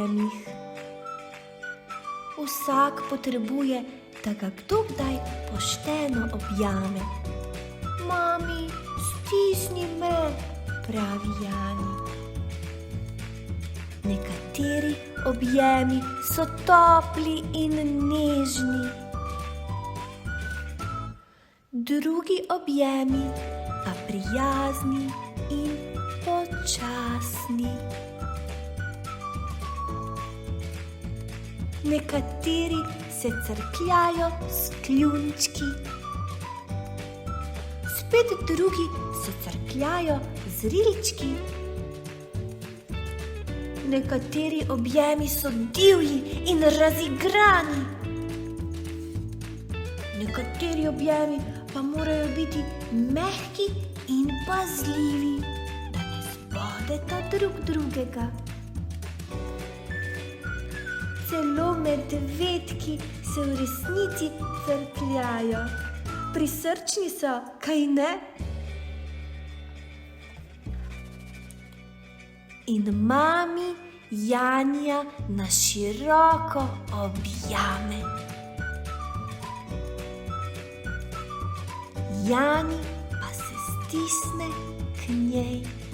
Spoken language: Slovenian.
objemih. Vsak potrebuje, da ga kdo kdaj pošteno objame. Mami, stisni me, pravi Jani. Nekateri objemi so topli in nežni, drugi objemi pa prijazni in počasni. Nekateri se crkljajo s kljunčki, spet drugi se crkljajo z rilčki. Nekateri objemi so divji in razigrani, nekateri objemi pa morajo biti mehki in pazljivi, da ne zbodeta drug drugega. Celo medvedki se v resnici crkljajo. Prisrčni so, kajne? In mami Janija na široko objame. Jani pa se stisne k njej.